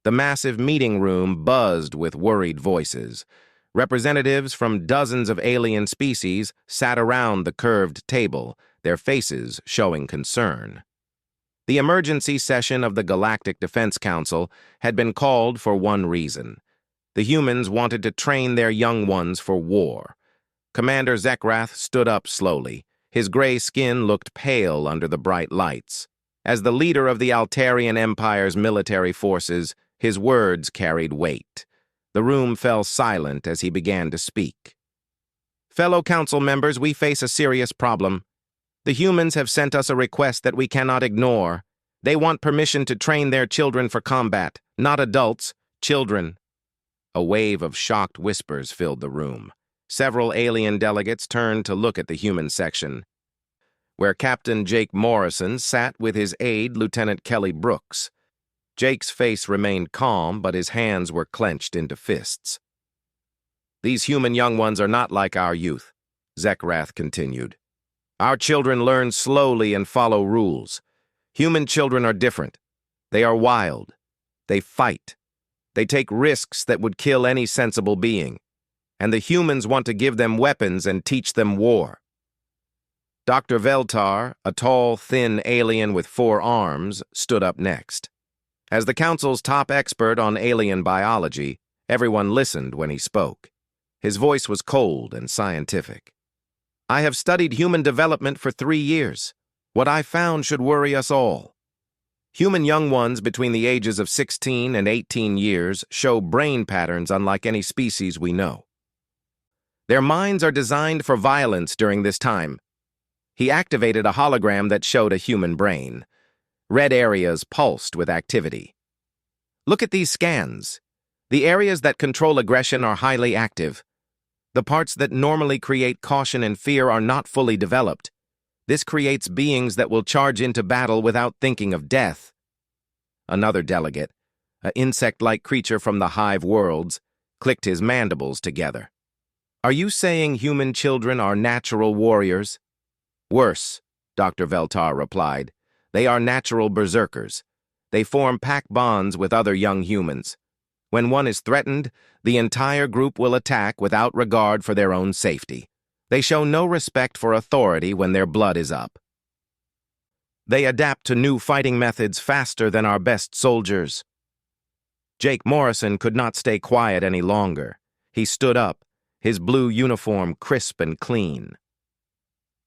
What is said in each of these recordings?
The massive meeting room buzzed with worried voices. Representatives from dozens of alien species sat around the curved table, their faces showing concern. The emergency session of the Galactic Defense Council had been called for one reason. The humans wanted to train their young ones for war. Commander Zekrath stood up slowly. His gray skin looked pale under the bright lights. As the leader of the Altarian Empire's military forces, his words carried weight. The room fell silent as he began to speak. Fellow council members, we face a serious problem. The humans have sent us a request that we cannot ignore. They want permission to train their children for combat, not adults, children. A wave of shocked whispers filled the room. Several alien delegates turned to look at the human section, where Captain Jake Morrison sat with his aide, Lieutenant Kelly Brooks. Jake's face remained calm, but his hands were clenched into fists. These human young ones are not like our youth, Zekrath continued. Our children learn slowly and follow rules. Human children are different. They are wild. They fight. They take risks that would kill any sensible being. And the humans want to give them weapons and teach them war. Dr. Veltar, a tall, thin alien with 4 arms, stood up next. As the Council's top expert on alien biology, everyone listened when he spoke. His voice was cold and scientific. I have studied human development for 3 years. What I found should worry us all. Human young ones between the ages of 16 and 18 years show brain patterns unlike any species we know. Their minds are designed for violence during this time. He activated a hologram that showed a human brain. Red areas pulsed with activity. Look at these scans. The areas that control aggression are highly active. The parts that normally create caution and fear are not fully developed. This creates beings that will charge into battle without thinking of death. Another delegate, an insect-like creature from the hive worlds, clicked his mandibles together. Are you saying human children are natural warriors? Worse, Dr. Veltar replied. They are natural berserkers. They form pack bonds with other young humans. When one is threatened, the entire group will attack without regard for their own safety. They show no respect for authority when their blood is up. They adapt to new fighting methods faster than our best soldiers. Jake Morrison could not stay quiet any longer. He stood up, his blue uniform crisp and clean.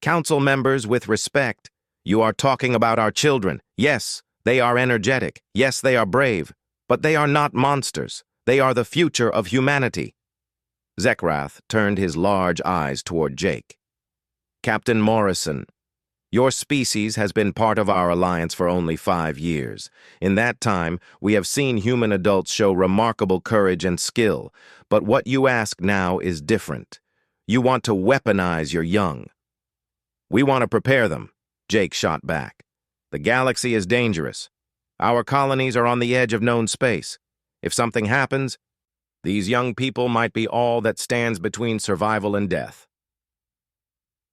Council members, with respect, you are talking about our children. Yes, they are energetic. Yes, they are brave. But they are not monsters. They are the future of humanity. Zekrath turned his large eyes toward Jake. Captain Morrison, your species has been part of our alliance for only 5 years. In that time, we have seen human adults show remarkable courage and skill. But what you ask now is different. You want to weaponize your young. We want to prepare them, Jake shot back. The galaxy is dangerous. Our colonies are on the edge of known space. If something happens, these young people might be all that stands between survival and death.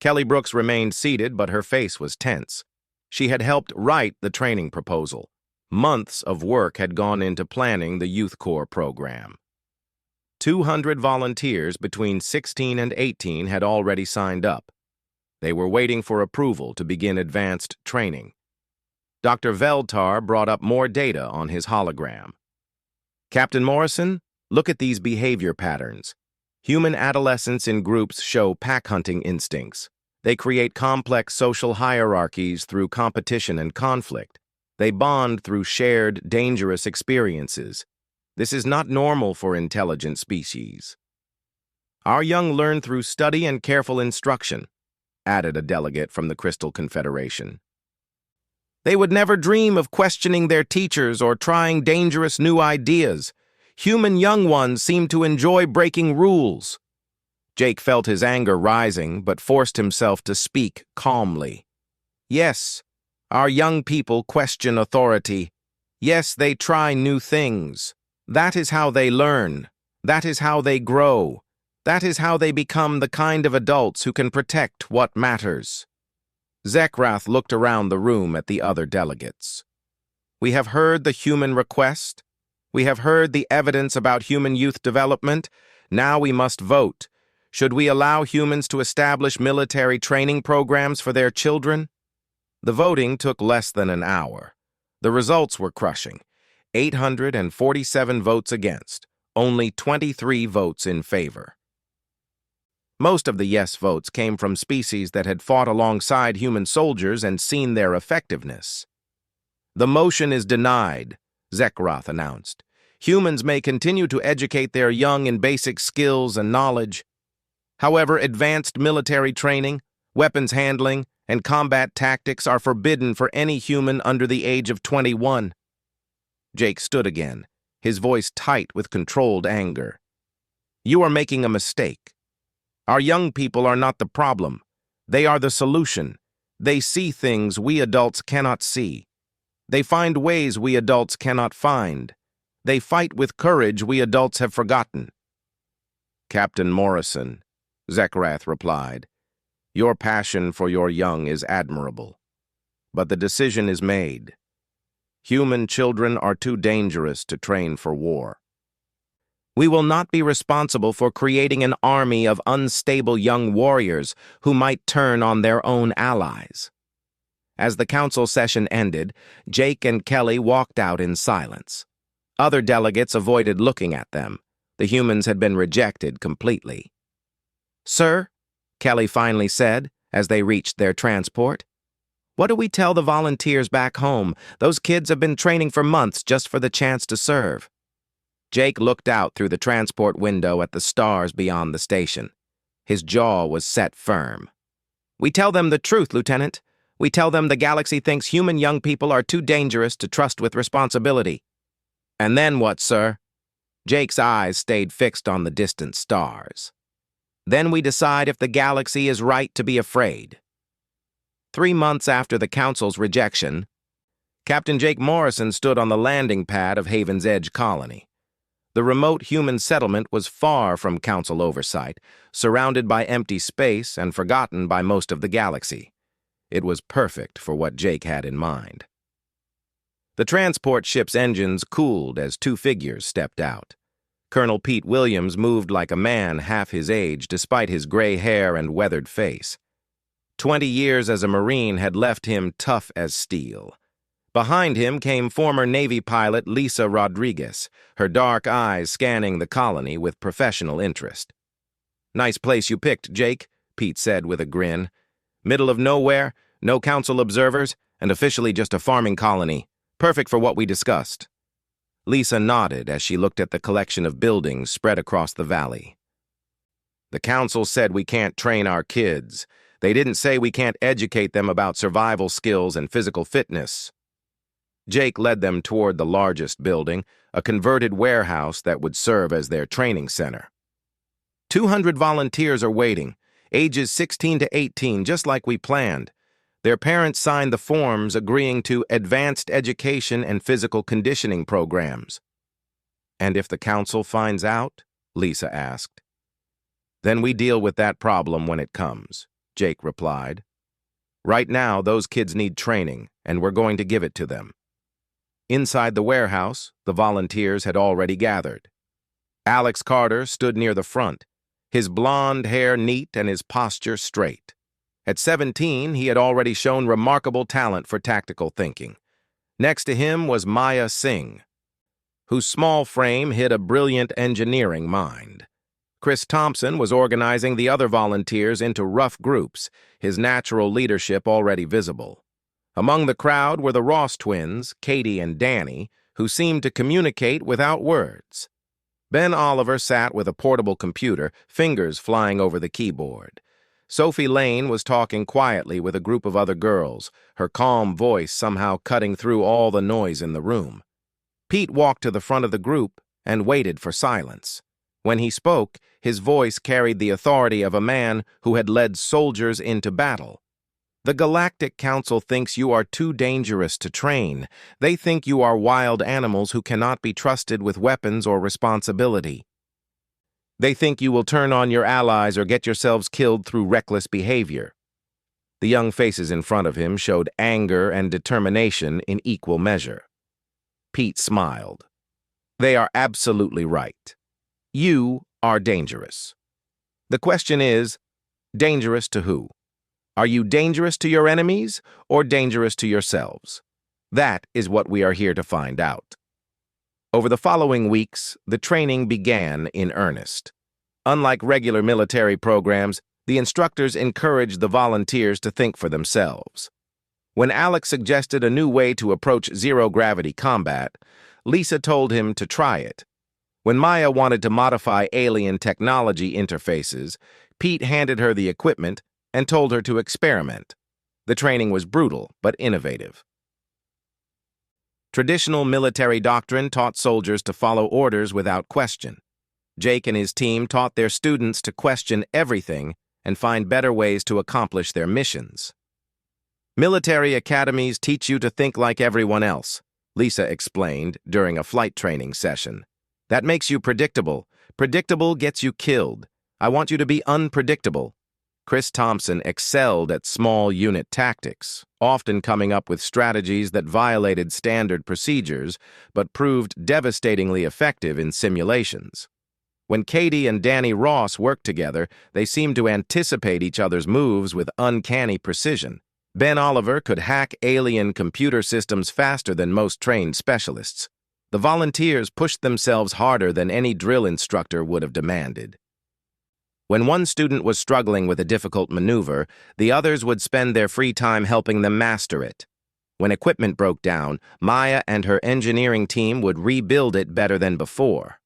Kelly Brooks remained seated, but her face was tense. She had helped write the training proposal. Months of work had gone into planning the Youth Corps program. 200 volunteers between 16 and 18 had already signed up. They were waiting for approval to begin advanced training. Dr. Veltar brought up more data on his hologram. Captain Morrison, look at these behavior patterns. Human adolescents in groups show pack-hunting instincts. They create complex social hierarchies through competition and conflict. They bond through shared, dangerous experiences. This is not normal for intelligent species. Our young learn through study and careful instruction, added a delegate from the Crystal Confederation. They would never dream of questioning their teachers or trying dangerous new ideas. Human young ones seem to enjoy breaking rules. Jake felt his anger rising, but forced himself to speak calmly. Yes, our young people question authority. Yes, they try new things. That is how they learn. That is how they grow. That is how they become the kind of adults who can protect what matters. Zekrath looked around the room at the other delegates. We have heard the human request. We have heard the evidence about human youth development. Now we must vote. Should we allow humans to establish military training programs for their children? The voting took less than an hour. The results were crushing. 847 votes against, only 23 votes in favor. Most of the yes votes came from species that had fought alongside human soldiers and seen their effectiveness. The motion is denied, Zekroth announced. Humans may continue to educate their young in basic skills and knowledge. However, advanced military training, weapons handling, and combat tactics are forbidden for any human under the age of 21. Jake stood again, his voice tight with controlled anger. You are making a mistake. Our young people are not the problem. They are the solution. They see things we adults cannot see. They find ways we adults cannot find. They fight with courage we adults have forgotten. Captain Morrison, Zekroth replied, your passion for your young is admirable. But the decision is made. Human children are too dangerous to train for war. We will not be responsible for creating an army of unstable young warriors who might turn on their own allies. As the council session ended, Jake and Kelly walked out in silence. Other delegates avoided looking at them. The humans had been rejected completely. Sir, Kelly finally said as they reached their transport, what do we tell the volunteers back home? Those kids have been training for months just for the chance to serve. Jake looked out through the transport window at the stars beyond the station. His jaw was set firm. We tell them the truth, Lieutenant. We tell them the galaxy thinks human young people are too dangerous to trust with responsibility. And then what, sir? Jake's eyes stayed fixed on the distant stars. Then we decide if the galaxy is right to be afraid. 3 months after the Council's rejection, Captain Jake Morrison stood on the landing pad of Haven's Edge Colony. The remote human settlement was far from Council oversight, surrounded by empty space and forgotten by most of the galaxy. It was perfect for what Jake had in mind. The transport ship's engines cooled as 2 figures stepped out. Colonel Pete Williams moved like a man half his age despite his gray hair and weathered face. 20 years as a Marine had left him tough as steel. Behind him came former Navy pilot Lisa Rodriguez, her dark eyes scanning the colony with professional interest. Nice place you picked, Jake, Pete said with a grin. Middle of nowhere, no council observers, and officially just a farming colony. Perfect for what we discussed. Lisa nodded as she looked at the collection of buildings spread across the valley. The council said we can't train our kids. They didn't say we can't educate them about survival skills and physical fitness. Jake led them toward the largest building, a converted warehouse that would serve as their training center. 200 volunteers are waiting, ages 16 to 18, just like we planned. Their parents signed the forms agreeing to advanced education and physical conditioning programs. And if the council finds out? Lisa asked. Then we deal with that problem when it comes, Jake replied. Right now, those kids need training, and we're going to give it to them. Inside the warehouse, the volunteers had already gathered. Alex Carter stood near the front, his blonde hair neat and his posture straight. At 17, he had already shown remarkable talent for tactical thinking. Next to him was Maya Singh, whose small frame hid a brilliant engineering mind. Chris Thompson was organizing the other volunteers into rough groups, his natural leadership already visible. Among the crowd were the Ross twins, Katie and Danny, who seemed to communicate without words. Ben Oliver sat with a portable computer, fingers flying over the keyboard. Sophie Lane was talking quietly with a group of other girls, her calm voice somehow cutting through all the noise in the room. Pete walked to the front of the group and waited for silence. When he spoke, his voice carried the authority of a man who had led soldiers into battle. The Galactic Council thinks you are too dangerous to train. They think you are wild animals who cannot be trusted with weapons or responsibility. They think you will turn on your allies or get yourselves killed through reckless behavior. The young faces in front of him showed anger and determination in equal measure. Pete smiled. They are absolutely right. You are dangerous. The question is, dangerous to who? Are you dangerous to your enemies or dangerous to yourselves? That is what we are here to find out. Over the following weeks, the training began in earnest. Unlike regular military programs, the instructors encouraged the volunteers to think for themselves. When Alex suggested a new way to approach zero-gravity combat, Lisa told him to try it. When Maya wanted to modify alien technology interfaces, Pete handed her the equipment and told her to experiment. The training was brutal but innovative. Traditional military doctrine taught soldiers to follow orders without question. Jake and his team taught their students to question everything and find better ways to accomplish their missions. Military academies teach you to think like everyone else, Lisa explained during a flight training session. That makes you predictable. Predictable gets you killed. I want you to be unpredictable. Chris Thompson excelled at small unit tactics, often coming up with strategies that violated standard procedures but proved devastatingly effective in simulations. When Katie and Danny Ross worked together, they seemed to anticipate each other's moves with uncanny precision. Ben Oliver could hack alien computer systems faster than most trained specialists. The volunteers pushed themselves harder than any drill instructor would have demanded. When one student was struggling with a difficult maneuver, the others would spend their free time helping them master it. When equipment broke down, Maya and her engineering team would rebuild it better than before.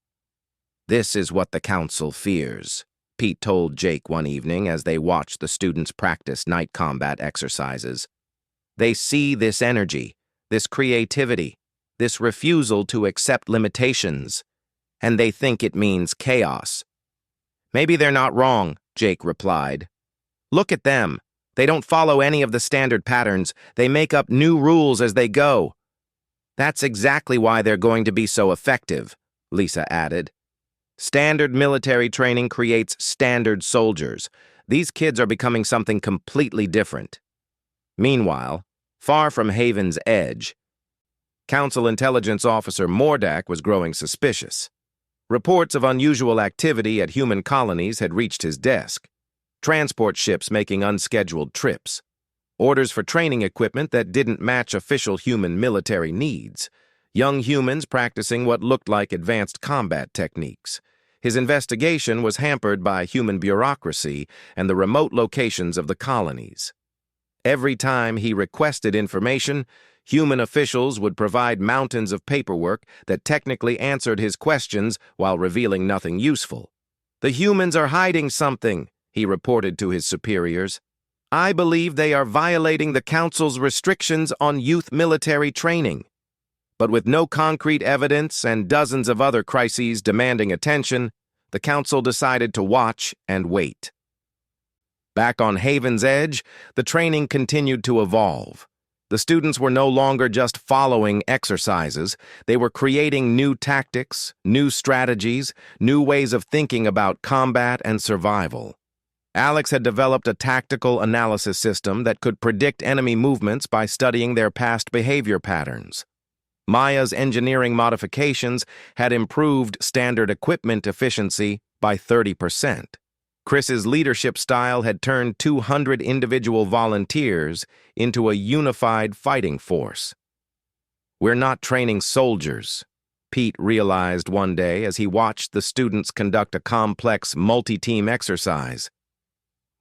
This is what the Council fears, Pete told Jake one evening as they watched the students practice night combat exercises. They see this energy, this creativity, this refusal to accept limitations, and they think it means chaos. Maybe they're not wrong, Jake replied. Look at them. They don't follow any of the standard patterns. They make up new rules as they go. That's exactly why they're going to be so effective, Lisa added. Standard military training creates standard soldiers. These kids are becoming something completely different. Meanwhile, far from Haven's Edge, Council Intelligence Officer Mordak was growing suspicious. Reports of unusual activity at human colonies had reached his desk. Transport ships making unscheduled trips. Orders for training equipment that didn't match official human military needs. Young humans practicing what looked like advanced combat techniques. His investigation was hampered by human bureaucracy and the remote locations of the colonies. Every time he requested information, human officials would provide mountains of paperwork that technically answered his questions while revealing nothing useful. The humans are hiding something, he reported to his superiors. I believe they are violating the Council's restrictions on youth military training. But with no concrete evidence and dozens of other crises demanding attention, the Council decided to watch and wait. Back on Haven's Edge, the training continued to evolve. The students were no longer just following exercises. They were creating new tactics, new strategies, new ways of thinking about combat and survival. Alex had developed a tactical analysis system that could predict enemy movements by studying their past behavior patterns. Maya's engineering modifications had improved standard equipment efficiency by 30%. Chris's leadership style had turned 200 individual volunteers into a unified fighting force. We're not training soldiers, Pete realized one day as he watched the students conduct a complex multi-team exercise.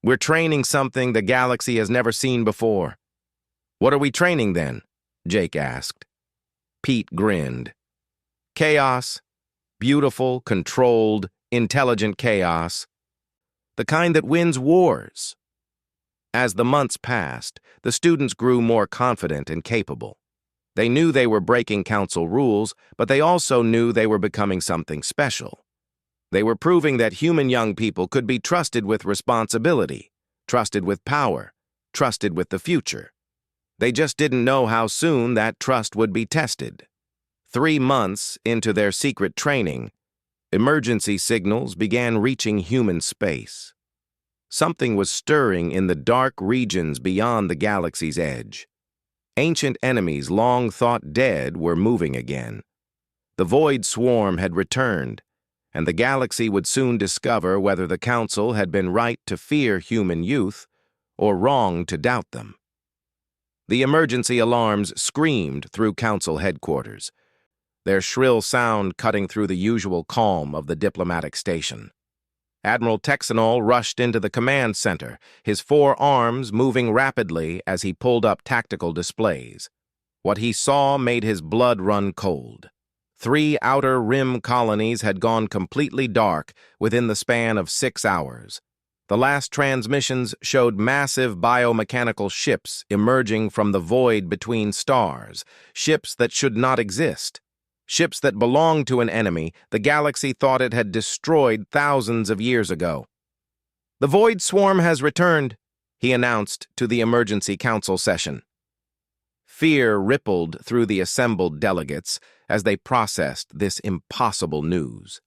We're training something the galaxy has never seen before. What are we training then? Jake asked. Pete grinned. Chaos. Beautiful, controlled, intelligent chaos. The kind that wins wars. As the months passed, the students grew more confident and capable. They knew they were breaking council rules, but they also knew they were becoming something special. They were proving that human young people could be trusted with responsibility, trusted with power, trusted with the future. They just didn't know how soon that trust would be tested. 3 months into their secret training, emergency signals began reaching human space. Something was stirring in the dark regions beyond the galaxy's edge. Ancient enemies long thought dead were moving again. The Void Swarm had returned, and the galaxy would soon discover whether the Council had been right to fear human youth or wrong to doubt them. The emergency alarms screamed through Council headquarters, their shrill sound cutting through the usual calm of the diplomatic station. Admiral Texanol rushed into the command center, his 4 arms moving rapidly as he pulled up tactical displays. What he saw made his blood run cold. 3 outer rim colonies had gone completely dark within the span of 6 hours. The last transmissions showed massive biomechanical ships emerging from the void between stars, ships that should not exist. Ships that belonged to an enemy the galaxy thought it had destroyed thousands of years ago. "The Void Swarm has returned," he announced to the emergency council session. Fear rippled through the assembled delegates as they processed this impossible news.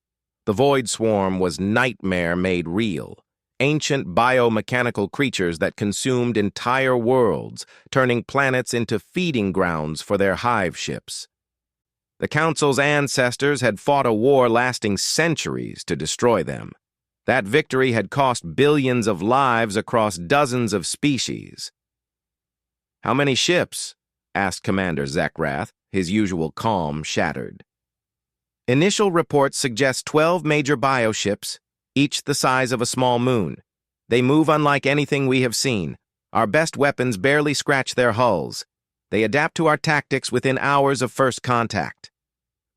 The Void Swarm was nightmare made real, ancient biomechanical creatures that consumed entire worlds, turning planets into feeding grounds for their hive ships. The Council's ancestors had fought a war lasting centuries to destroy them. That victory had cost billions of lives across dozens of species. "How many ships?" asked Commander Zekrath, his usual calm shattered. "Initial reports suggest 12 major bioships, each the size of a small moon. They move unlike anything we have seen. Our best weapons barely scratch their hulls. They adapt to our tactics within hours of first contact."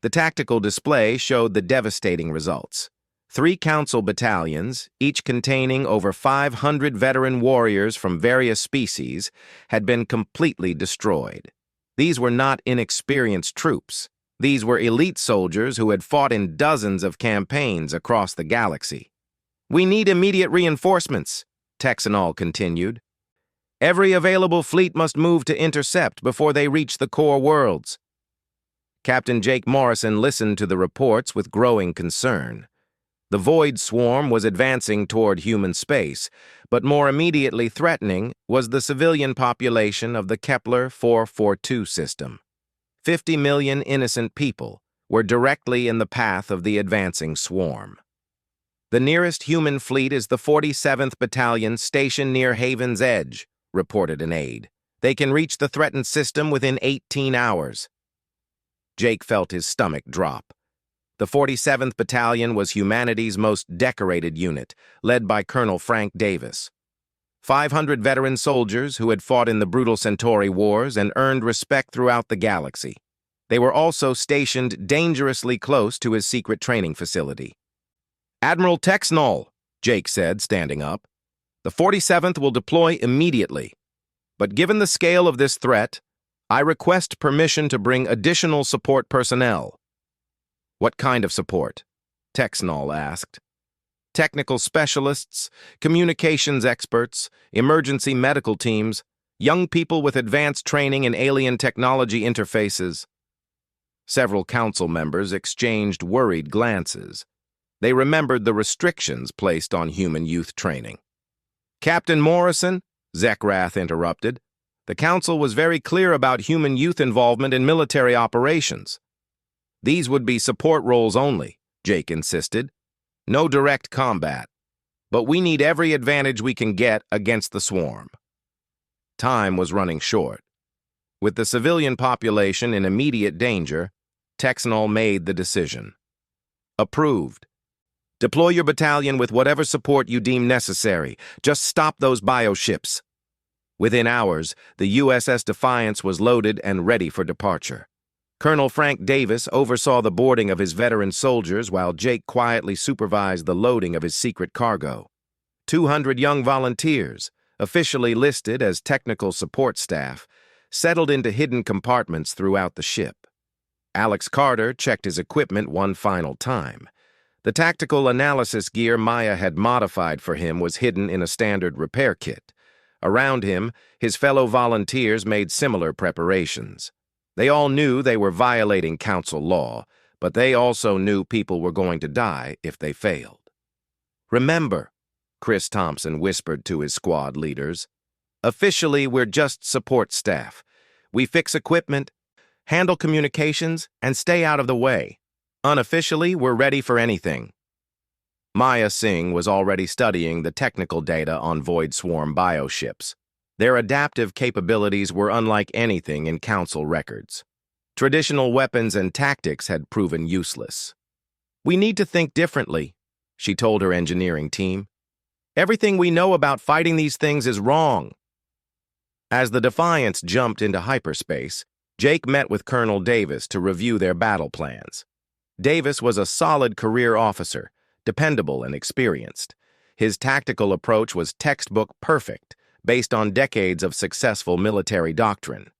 The tactical display showed the devastating results. 3 Council battalions, each containing over 500 veteran warriors from various species, had been completely destroyed. These were not inexperienced troops. These were elite soldiers who had fought in dozens of campaigns across the galaxy. "We need immediate reinforcements," Texanol continued. "Every available fleet must move to intercept before they reach the core worlds." Captain Jake Morrison listened to the reports with growing concern. The Void Swarm was advancing toward human space, but more immediately threatening was the civilian population of the Kepler 442 system. 50 million innocent people were directly in the path of the advancing swarm. "The nearest human fleet is the 47th Battalion stationed near Haven's Edge," reported an aide. "They can reach the threatened system within 18 hours. Jake felt his stomach drop. The 47th Battalion was humanity's most decorated unit, led by Colonel Frank Davis. 500 veteran soldiers who had fought in the brutal Centauri Wars and earned respect throughout the galaxy. They were also stationed dangerously close to his secret training facility. "Admiral Texanol," Jake said, standing up. "The 47th will deploy immediately. But given the scale of this threat, I request permission to bring additional support personnel." "What kind of support?" Texanol asked. "Technical specialists, communications experts, emergency medical teams, young people with advanced training in alien technology interfaces." Several council members exchanged worried glances. They remembered the restrictions placed on human youth training. "Captain Morrison," Zekrath interrupted, "the Council was very clear about human youth involvement in military operations." "These would be support roles only," Jake insisted. "No direct combat. But we need every advantage we can get against the swarm." Time was running short. With the civilian population in immediate danger, Texanol made the decision. "Approved. Deploy your battalion with whatever support you deem necessary. Just stop those bioships." Within hours, the USS Defiance was loaded and ready for departure. Colonel Frank Davis oversaw the boarding of his veteran soldiers while Jake quietly supervised the loading of his secret cargo. 200 young volunteers, officially listed as technical support staff, settled into hidden compartments throughout the ship. Alex Carter checked his equipment one final time. The tactical analysis gear Maya had modified for him was hidden in a standard repair kit. Around him, his fellow volunteers made similar preparations. They all knew they were violating council law, but they also knew people were going to die if they failed. "Remember," Chris Thompson whispered to his squad leaders, "officially we're just support staff. We fix equipment, handle communications, and stay out of the way. Unofficially, we're ready for anything. Maya Singh was already studying the technical data on Void Swarm bioships. Their adaptive capabilities were unlike anything in Council records. Traditional weapons and tactics had proven useless. "We need to think differently," she told her engineering team. "Everything we know about fighting these things is wrong." As the Defiance jumped into hyperspace, Jake met with Colonel Davis to review their battle plans. Davis was a solid career officer, dependable and experienced. His tactical approach was textbook perfect, based on decades of successful military doctrine.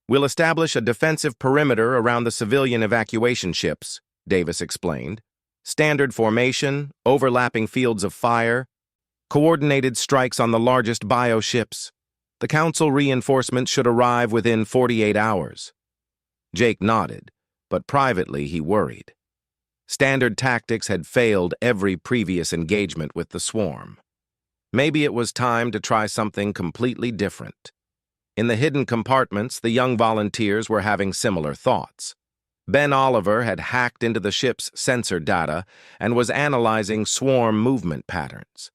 "We'll establish a defensive perimeter around the civilian evacuation ships," Davis explained. "Standard formation, overlapping fields of fire, coordinated strikes on the largest bioships. The Council reinforcements should arrive within 48 hours. Jake nodded, but privately he worried. Standard tactics had failed every previous engagement with the swarm. Maybe it was time to try something completely different. In the hidden compartments, the young volunteers were having similar thoughts. Ben Oliver had hacked into the ship's sensor data and was analyzing swarm movement patterns.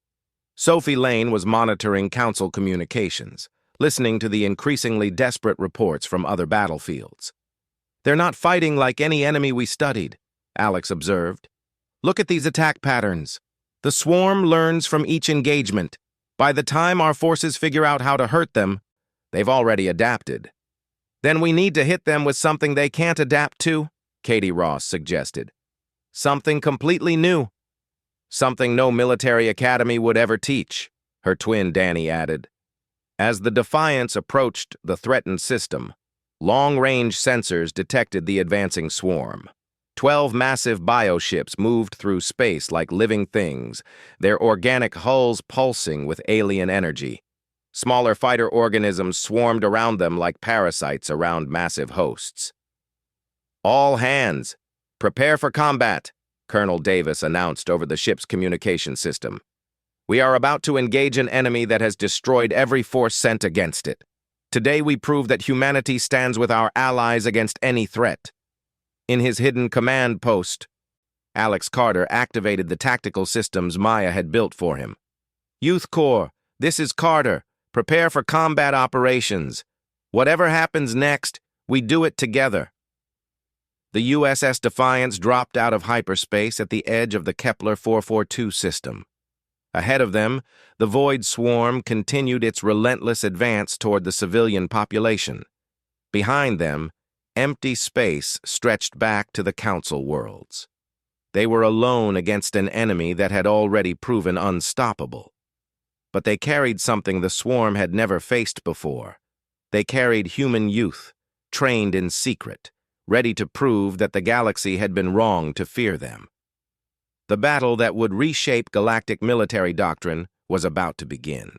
Sophie Lane was monitoring Council communications, listening to the increasingly desperate reports from other battlefields. "They're not fighting like any enemy we studied," Alex observed. "Look at these attack patterns. The swarm learns from each engagement. By the time our forces figure out how to hurt them, they've already adapted." "Then we need to hit them with something they can't adapt to," Katie Ross suggested. "Something completely new. Something no military academy would ever teach," her twin Danny added. As the Defiance approached the threatened system, long-range sensors detected the advancing swarm. 12 massive bioships moved through space like living things, their organic hulls pulsing with alien energy. Smaller fighter organisms swarmed around them like parasites around massive hosts. "All hands, prepare for combat," Colonel Davis announced over the ship's communication system. "We are about to engage an enemy that has destroyed every force sent against it. Today we prove that humanity stands with our allies against any threat." In his hidden command post, Alex Carter activated the tactical systems Maya had built for him. "Youth Corps, this is Carter. Prepare for combat operations. Whatever happens next, we do it together." The USS Defiance dropped out of hyperspace at the edge of the Kepler 442 system. Ahead of them, the Void Swarm continued its relentless advance toward the civilian population. Behind them, empty space stretched back to the Council worlds. They were alone against an enemy that had already proven unstoppable. But they carried something the swarm had never faced before. They carried human youth, trained in secret, ready to prove that the galaxy had been wrong to fear them. The battle that would reshape galactic military doctrine was about to begin.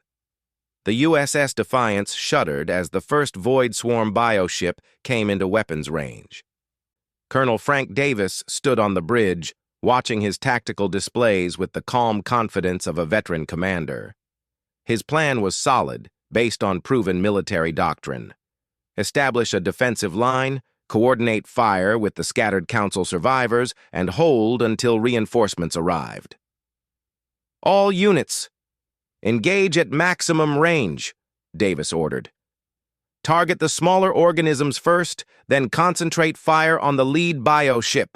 The USS Defiance shuddered as the first Void Swarm bioship came into weapons range. Colonel Frank Davis stood on the bridge, watching his tactical displays with the calm confidence of a veteran commander. His plan was solid, based on proven military doctrine. Establish a defensive line, coordinate fire with the scattered Council survivors, and hold until reinforcements arrived. "All units, engage at maximum range," Davis ordered. "Target the smaller organisms first, then concentrate fire on the lead bioship."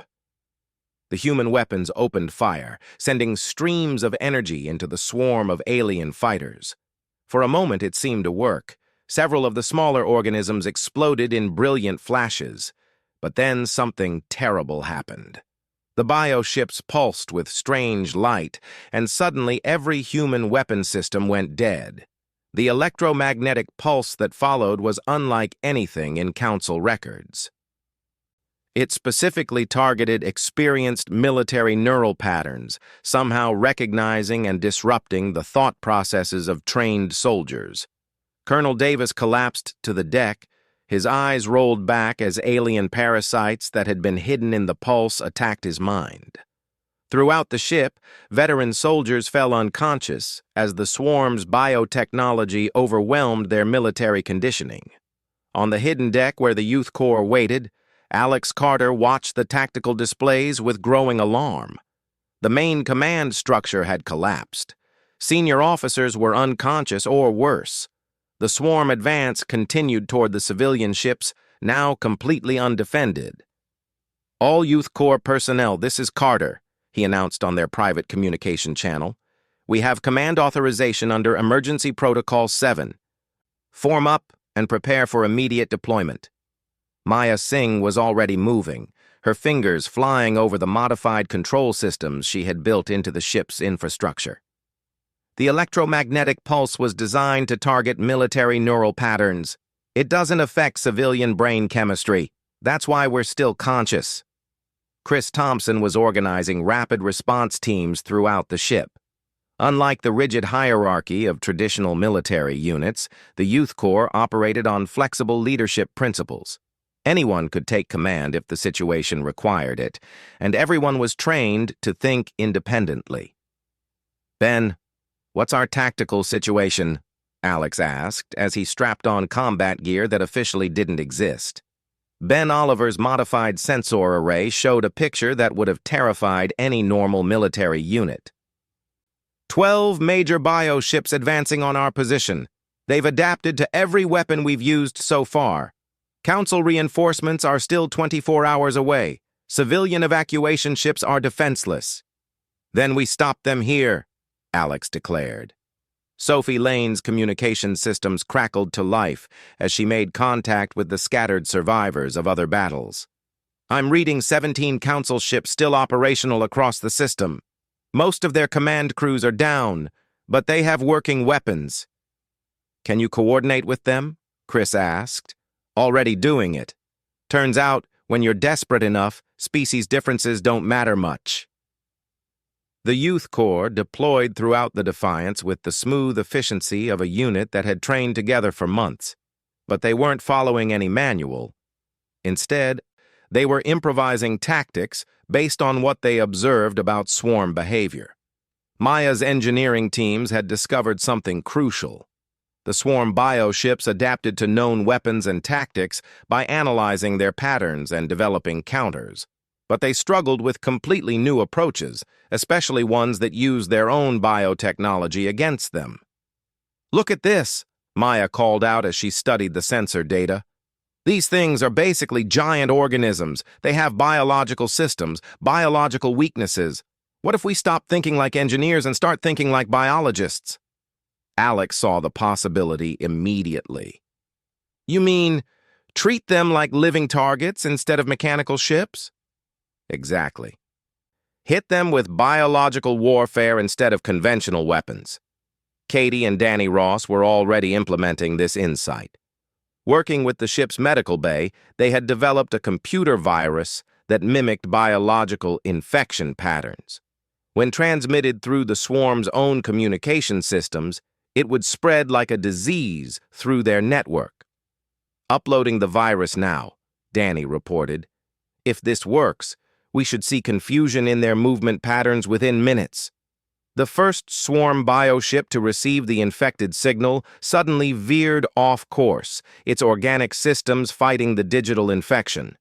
The human weapons opened fire, sending streams of energy into the swarm of alien fighters. For a moment it seemed to work. Several of the smaller organisms exploded in brilliant flashes. But then something terrible happened. The bioships pulsed with strange light, and suddenly every human weapon system went dead. The electromagnetic pulse that followed was unlike anything in Council records. It specifically targeted experienced military neural patterns, somehow recognizing and disrupting the thought processes of trained soldiers. Colonel Davis collapsed to the deck, his eyes rolled back as alien parasites that had been hidden in the pulse attacked his mind. Throughout the ship, veteran soldiers fell unconscious as the swarm's biotechnology overwhelmed their military conditioning. On the hidden deck where the Youth Corps waited, Alex Carter watched the tactical displays with growing alarm. The main command structure had collapsed. Senior officers were unconscious or worse. The swarm advance continued toward the civilian ships, now completely undefended. "All Youth Corps personnel, this is Carter," he announced on their private communication channel. "We have command authorization under Emergency Protocol 7. Form up and prepare for immediate deployment." Maya Singh was already moving, her fingers flying over the modified control systems she had built into the ship's infrastructure. The electromagnetic pulse was designed to target military neural patterns. It doesn't affect civilian brain chemistry. That's why we're still conscious. Chris Thompson was organizing rapid response teams throughout the ship. Unlike the rigid hierarchy of traditional military units, the Youth Corps operated on flexible leadership principles. Anyone could take command if the situation required it, and everyone was trained to think independently. "Ben, what's our tactical situation?" Alex asked as he strapped on combat gear that officially didn't exist. Ben Oliver's modified sensor array showed a picture that would have terrified any normal military unit. 12 major bioships advancing on our position. They've adapted to every weapon we've used so far. Council reinforcements are still 24 hours away. Civilian evacuation ships are defenseless. Then we stop them here, Alex declared. Sophie Lane's communication systems crackled to life as she made contact with the scattered survivors of other battles. "I'm reading 17 Council ships still operational across the system. Most of their command crews are down, but they have working weapons." "Can you coordinate with them?" Chris asked. "Already doing it. Turns out, when you're desperate enough, species differences don't matter much." The Youth Corps deployed throughout the Defiance with the smooth efficiency of a unit that had trained together for months. But they weren't following any manual. Instead, they were improvising tactics based on what they observed about swarm behavior. Maya's engineering teams had discovered something crucial. The swarm bioships adapted to known weapons and tactics by analyzing their patterns and developing counters. But they struggled with completely new approaches, especially ones that used their own biotechnology against them. "Look at this," Maya called out as she studied the sensor data. "These things are basically giant organisms. They have biological systems, biological weaknesses. What if we stop thinking like engineers and start thinking like biologists?" Alex saw the possibility immediately. "You mean, treat them like living targets instead of mechanical ships?" "Exactly. Hit them with biological warfare instead of conventional weapons." Katie and Danny Ross were already implementing this insight. Working with the ship's medical bay, they had developed a computer virus that mimicked biological infection patterns. When transmitted through the swarm's own communication systems, it would spread like a disease through their network. "Uploading the virus now," Danny reported. "If this works, we should see confusion in their movement patterns within minutes." The first swarm bioship to receive the infected signal suddenly veered off course, its organic systems fighting the digital infection.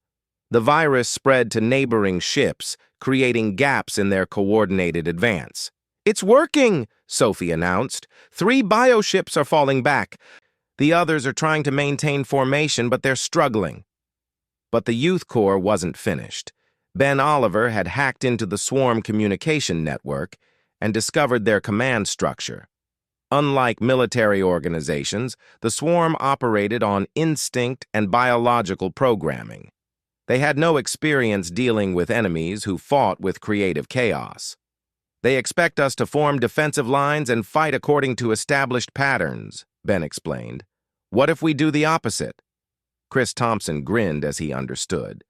The virus spread to neighboring ships, creating gaps in their coordinated advance. "It's working," Sophie announced. 3 bioships are falling back. The others are trying to maintain formation, but they're struggling." But the Youth Corps wasn't finished. Ben Oliver had hacked into the swarm communication network and discovered their command structure. Unlike military organizations, the swarm operated on instinct and biological programming. They had no experience dealing with enemies who fought with creative chaos. "They expect us to form defensive lines and fight according to established patterns," Ben explained. "What if we do the opposite?" Chris Thompson grinned as he understood.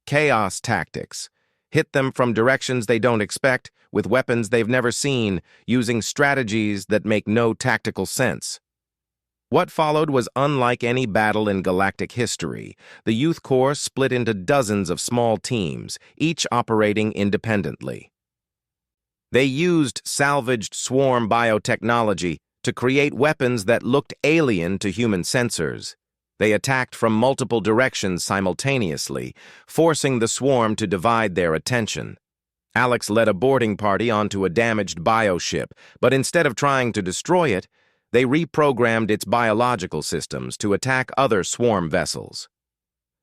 "Chaos tactics. Hit them from directions they don't expect, with weapons they've never seen, using strategies that make no tactical sense." What followed was unlike any battle in galactic history. The Youth Corps split into dozens of small teams, each operating independently. They used salvaged swarm biotechnology to create weapons that looked alien to human sensors. They attacked from multiple directions simultaneously, forcing the swarm to divide their attention. Alex led a boarding party onto a damaged bioship, but instead of trying to destroy it, they reprogrammed its biological systems to attack other swarm vessels.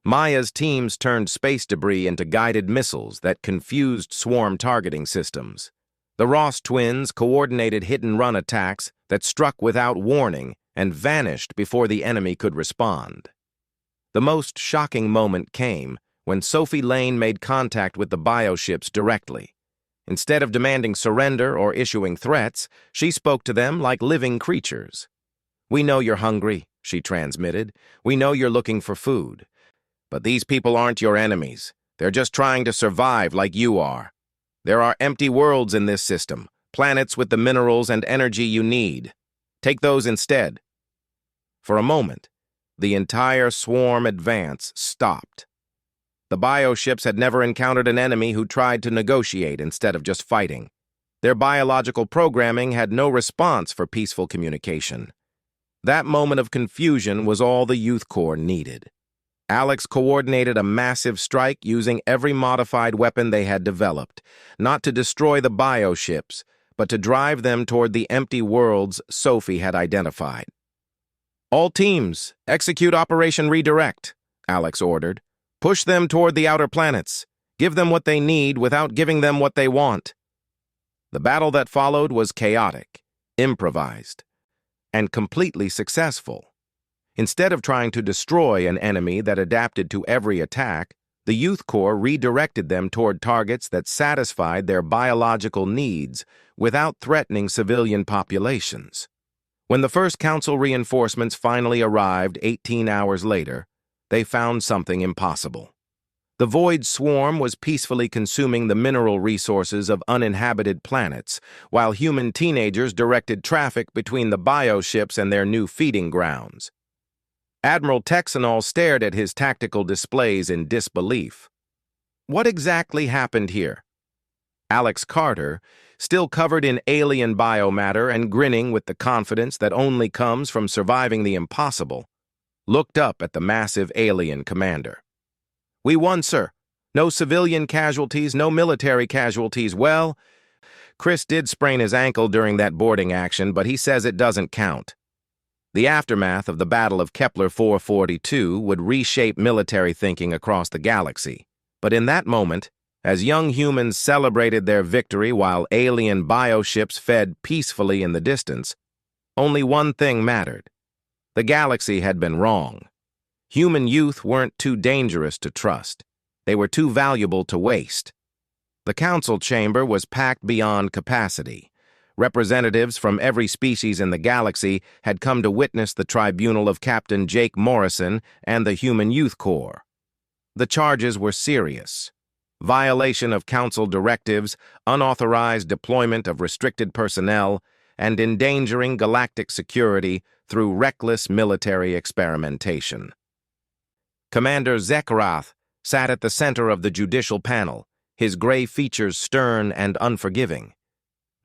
Maya's teams turned space debris into guided missiles that confused swarm targeting systems. The Ross twins coordinated hit-and-run attacks that struck without warning and vanished before the enemy could respond. The most shocking moment came when Sophie Lane made contact with the bioships directly. Instead of demanding surrender or issuing threats, she spoke to them like living creatures. "We know you're hungry," she transmitted. "We know you're looking for food. But these people aren't your enemies. They're just trying to survive like you are. There are empty worlds in this system, planets with the minerals and energy you need. Take those instead." For a moment, the entire swarm advance stopped. The bioships had never encountered an enemy who tried to negotiate instead of just fighting. Their biological programming had no response for peaceful communication. That moment of confusion was all the Youth Corps needed. Alex coordinated a massive strike using every modified weapon they had developed, not to destroy the bioships, but to drive them toward the empty worlds Sophie had identified. "All teams, execute Operation Redirect," Alex ordered. "Push them toward the outer planets. Give them what they need without giving them what they want." The battle that followed was chaotic, improvised, and completely successful. Instead of trying to destroy an enemy that adapted to every attack, the Youth Corps redirected them toward targets that satisfied their biological needs without threatening civilian populations. When the first Council reinforcements finally arrived 18 hours later, they found something impossible. The Void Swarm was peacefully consuming the mineral resources of uninhabited planets, while human teenagers directed traffic between the bioships and their new feeding grounds. Admiral Texanol stared at his tactical displays in disbelief. What exactly happened here? Alex Carter, still covered in alien biomatter and grinning with the confidence that only comes from surviving the impossible, looked up at the massive alien commander. "We won, sir. No civilian casualties, no military casualties. Well, Chris did sprain his ankle during that boarding action, but he says it doesn't count." The aftermath of the Battle of Kepler 442 would reshape military thinking across the galaxy. But in that moment, as young humans celebrated their victory while alien bioships fed peacefully in the distance, only one thing mattered. The galaxy had been wrong. Human youth weren't too dangerous to trust. They were too valuable to waste. The council chamber was packed beyond capacity. Representatives from every species in the galaxy had come to witness the tribunal of Captain Jake Morrison and the Human Youth Corps. The charges were serious: violation of council directives, unauthorized deployment of restricted personnel, and endangering galactic security through reckless military experimentation. Commander Zekrath sat at the center of the judicial panel, his gray features stern and unforgiving.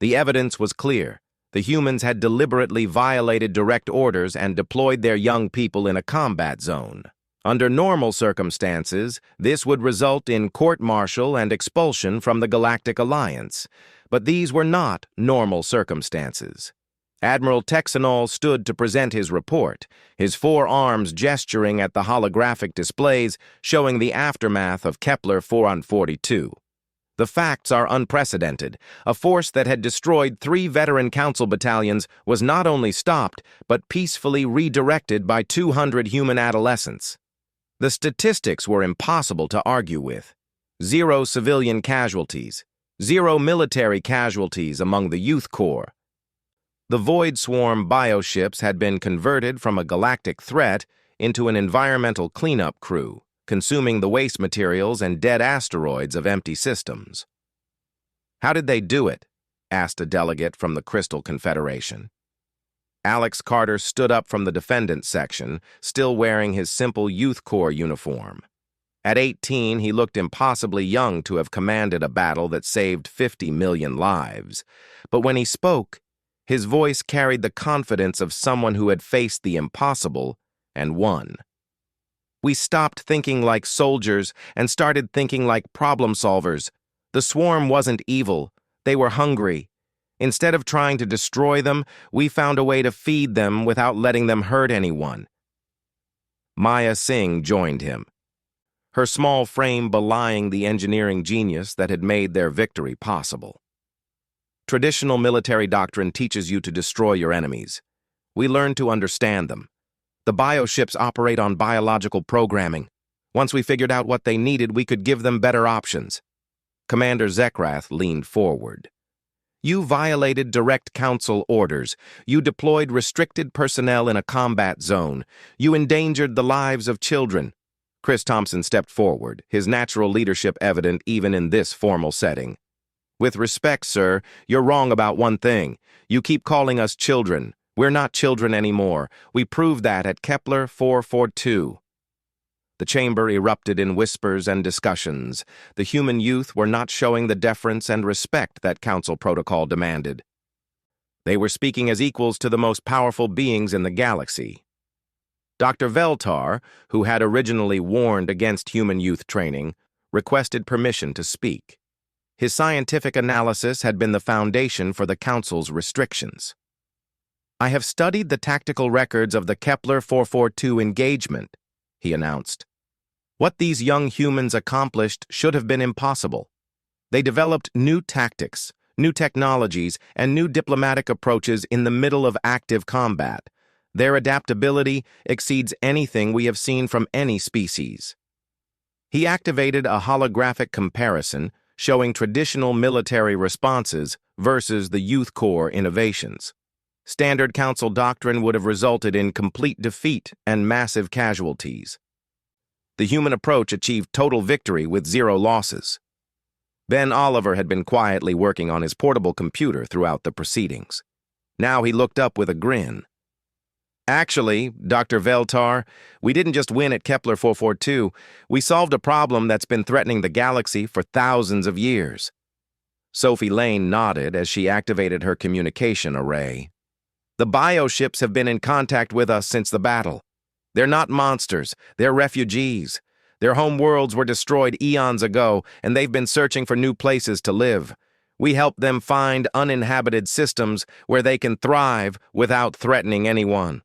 The evidence was clear. The humans had deliberately violated direct orders and deployed their young people in a combat zone. Under normal circumstances, this would result in court-martial and expulsion from the Galactic Alliance. But these were not normal circumstances. Admiral Texanol stood to present his report, his four arms gesturing at the holographic displays showing the aftermath of Kepler 442. The facts are unprecedented. A force that had destroyed 3 veteran council battalions was not only stopped, but peacefully redirected by 200 human adolescents. The statistics were impossible to argue with. 0 civilian casualties, 0 military casualties among the Youth Corps. The Void Swarm bioships had been converted from a galactic threat into an environmental cleanup crew, consuming the waste materials and dead asteroids of empty systems. "How did they do it?" asked a delegate from the Crystal Confederation. Alex Carter stood up from the defendants section, still wearing his simple Youth Corps uniform. At 18, he looked impossibly young to have commanded a battle that saved 50 million lives. But when he spoke, his voice carried the confidence of someone who had faced the impossible and won. We stopped thinking like soldiers and started thinking like problem solvers. The swarm wasn't evil. They were hungry. Instead of trying to destroy them, we found a way to feed them without letting them hurt anyone. Maya Singh joined him, her small frame belying the engineering genius that had made their victory possible. Traditional military doctrine teaches you to destroy your enemies. We learned to understand them. The bioships operate on biological programming. Once we figured out what they needed, we could give them better options. Commander Zekrath leaned forward. You violated direct council orders. You deployed restricted personnel in a combat zone. You endangered the lives of children. Chris Thompson stepped forward, his natural leadership evident even in this formal setting. With respect, sir, you're wrong about one thing. You keep calling us children. We're not children anymore. We proved that at Kepler 442. The chamber erupted in whispers and discussions. The human youth were not showing the deference and respect that council protocol demanded. They were speaking as equals to the most powerful beings in the galaxy. Dr. Veltar, who had originally warned against human youth training, requested permission to speak. His scientific analysis had been the foundation for the council's restrictions. I have studied the tactical records of the Kepler 442 engagement, he announced. What these young humans accomplished should have been impossible. They developed new tactics, new technologies, and new diplomatic approaches in the middle of active combat. Their adaptability exceeds anything we have seen from any species. He activated a holographic comparison showing traditional military responses versus the Youth Corps innovations. Standard Council doctrine would have resulted in complete defeat and massive casualties. The human approach achieved total victory with 0 losses. Ben Oliver had been quietly working on his portable computer throughout the proceedings. Now he looked up with a grin. Actually, Dr. Veltar, we didn't just win at Kepler 442. We solved a problem that's been threatening the galaxy for thousands of years. Sophie Lane nodded as she activated her communication array. The bioships have been in contact with us since the battle. They're not monsters, they're refugees. Their home worlds were destroyed eons ago, and they've been searching for new places to live. We help them find uninhabited systems where they can thrive without threatening anyone.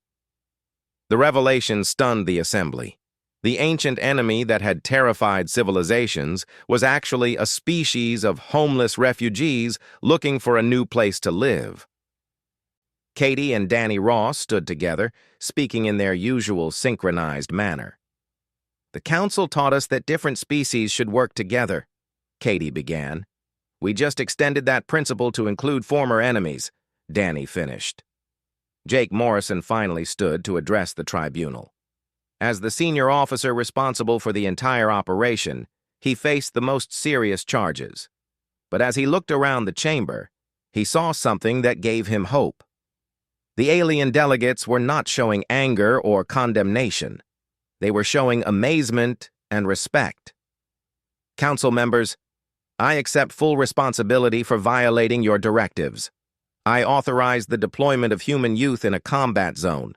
The revelation stunned the assembly. The ancient enemy that had terrified civilizations was actually a species of homeless refugees looking for a new place to live. Katie and Danny Ross stood together, speaking in their usual synchronized manner. The council taught us that different species should work together, Katie began. We just extended that principle to include former enemies, Danny finished. Jake Morrison finally stood to address the tribunal. As the senior officer responsible for the entire operation, he faced the most serious charges. But as he looked around the chamber, he saw something that gave him hope. The alien delegates were not showing anger or condemnation. They were showing amazement and respect. Council members, I accept full responsibility for violating your directives. I authorized the deployment of human youth in a combat zone.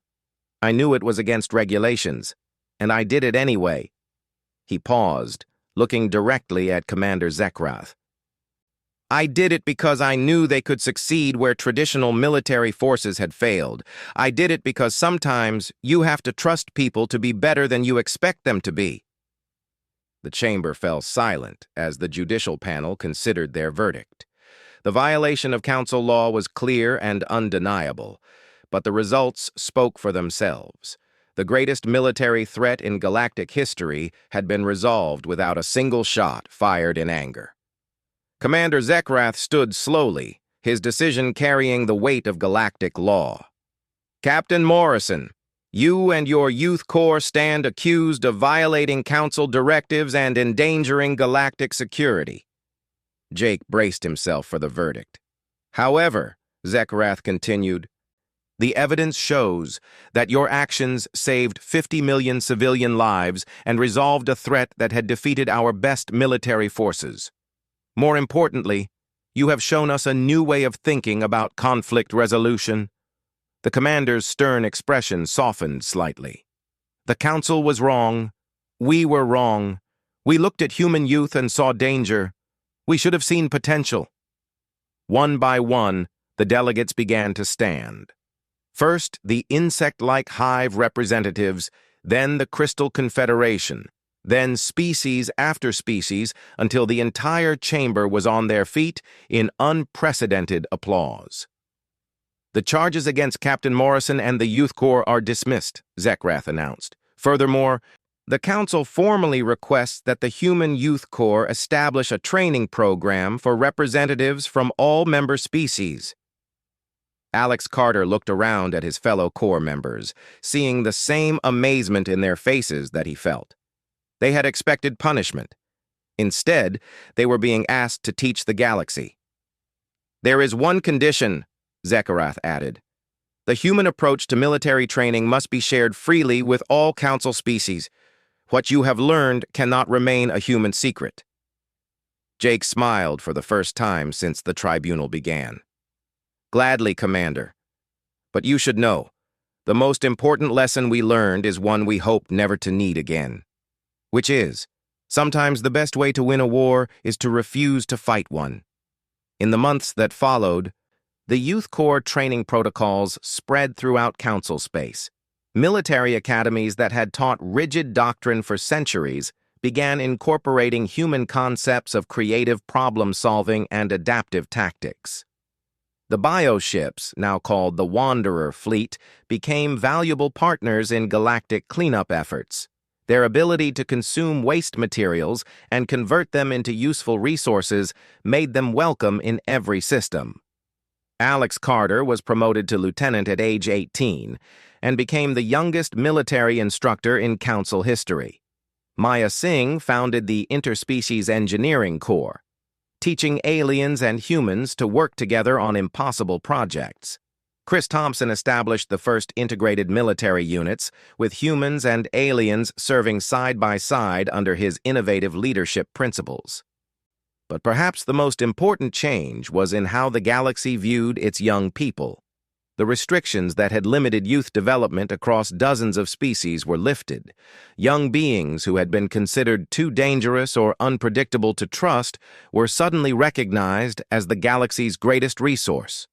I knew it was against regulations, and I did it anyway. He paused, looking directly at Commander Zekrath. I did it because I knew they could succeed where traditional military forces had failed. I did it because sometimes you have to trust people to be better than you expect them to be. The chamber fell silent as the judicial panel considered their verdict. The violation of council law was clear and undeniable, but the results spoke for themselves. The greatest military threat in galactic history had been resolved without a single shot fired in anger. Commander Zekrath stood slowly, his decision carrying the weight of galactic law. Captain Morrison, you and your youth corps stand accused of violating council directives and endangering galactic security. Jake braced himself for the verdict. However, Zekrath continued, the evidence shows that your actions saved 50 million civilian lives and resolved a threat that had defeated our best military forces. More importantly, you have shown us a new way of thinking about conflict resolution. The commander's stern expression softened slightly. The council was wrong, We were wrong. We looked at human youth and saw danger. We should have seen potential. One by one, the delegates began to stand. First, the insect-like hive representatives, then the Crystal Confederation, then species after species, until the entire chamber was on their feet in unprecedented applause. "The charges against Captain Morrison and the Youth Corps are dismissed," Zekrath announced. "Furthermore, the Council formally requests that the Human Youth Corps establish a training program for representatives from all member species." Alex Carter looked around at his fellow Corps members, seeing the same amazement in their faces that he felt. They had expected punishment. Instead, they were being asked to teach the galaxy. "There is one condition," Zekrath added. "The human approach to military training must be shared freely with all Council species. What you have learned cannot remain a human secret." Jake smiled for the first time since the tribunal began. "Gladly, Commander. But you should know, the most important lesson we learned is one we hope never to need again. Which is, sometimes the best way to win a war is to refuse to fight one." In the months that followed, the Youth Corps training protocols spread throughout Council space. Military academies that had taught rigid doctrine for centuries began incorporating human concepts of creative problem-solving and adaptive tactics. The bioships, now called the Wanderer Fleet, became valuable partners in galactic cleanup efforts. Their ability to consume waste materials and convert them into useful resources made them welcome in every system. Alex Carter was promoted to lieutenant at age 18 and became the youngest military instructor in Council history. Maya Singh founded the Interspecies Engineering Corps, teaching aliens and humans to work together on impossible projects. Chris Thompson established the first integrated military units, with humans and aliens serving side by side under his innovative leadership principles. But perhaps the most important change was in how the galaxy viewed its young people. The restrictions that had limited youth development across dozens of species were lifted. Young beings who had been considered too dangerous or unpredictable to trust were suddenly recognized as the galaxy's greatest resource.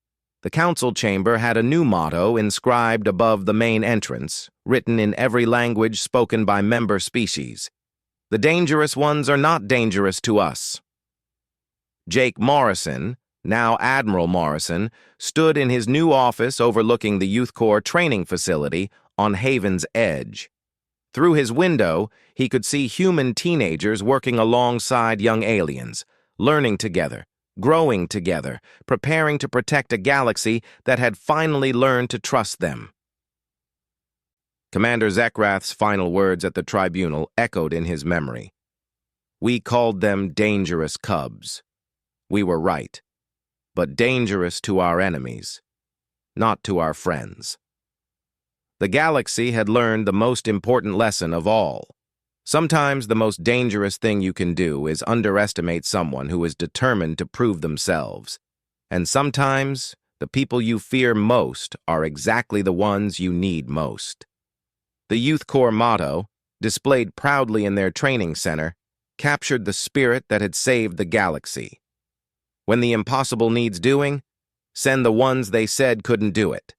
The Council chamber had a new motto inscribed above the main entrance, written in every language spoken by member species. "The dangerous ones are not dangerous to us." Jake Morrison, now Admiral Morrison, stood in his new office overlooking the Youth Corps training facility on Haven's Edge. Through his window, he could see human teenagers working alongside young aliens, learning together, growing together, preparing to protect a galaxy that had finally learned to trust them. Commander Zekrath's final words at the tribunal echoed in his memory. "We called them dangerous cubs. We were right, but dangerous to our enemies, not to our friends." The galaxy had learned the most important lesson of all. Sometimes the most dangerous thing you can do is underestimate someone who is determined to prove themselves. And sometimes the people you fear most are exactly the ones you need most. The Youth Corps motto, displayed proudly in their training center, captured the spirit that had saved the galaxy. When the impossible needs doing, send the ones they said couldn't do it.